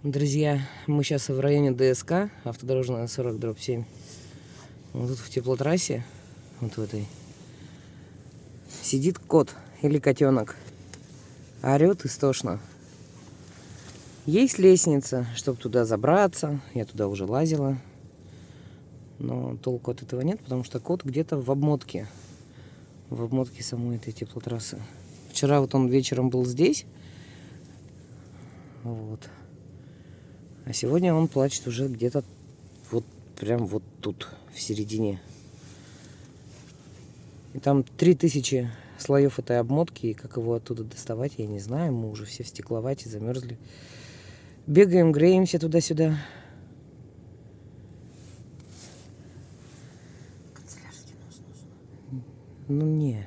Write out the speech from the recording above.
Друзья, мы сейчас в районе ДСК, автодорожная 40/7. Вот тут в теплотрассе, вот в этой, сидит кот или котенок. Орет истошно. Есть лестница, чтобы туда забраться. Я туда уже лазила. Но толку от этого нет, потому что кот где-то в обмотке. В обмотке самой этой теплотрассы. Вчера вот он вечером был здесь. Вот. А сегодня он плачет уже где-то вот прям вот тут, в середине. И там 3000 слоев этой обмотки, и как его оттуда доставать, я не знаю. Мы уже все в стекловате замерзли. Бегаем, греемся туда-сюда. Канцелярский нос нужен. Ну не.